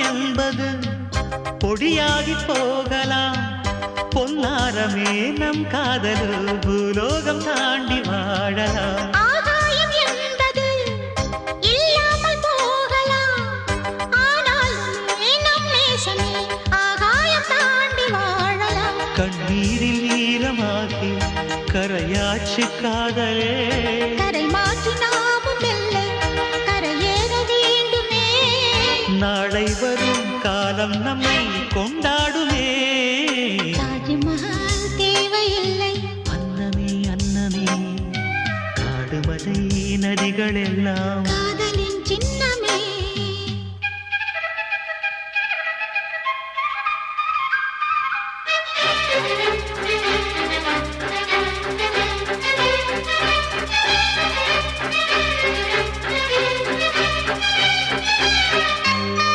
என்பது பொடியாகி போகலாம். பொன்னாரமே நம் காதலு பூலோகம் தாண்டி வாழலாம். ஆகாயம் என்பது இல்லாமல் போகலாம். ஆனால் நம் நேசமே ஆகாயம் தாண்டி வாழலாம். கண்ணீரில் ஈரமாகி கரையாட்சி காதலே, கரை மாற்றி நாமும் வெல்ல கரையேற வேண்டுமே. நாளை வரும் காலம் நம்மை கொண்டாடுமே. தாஜ்மஹால் தேவையில்லை. அன்னமே அன்னமே காடுமலை நதிகள் எல்லாம்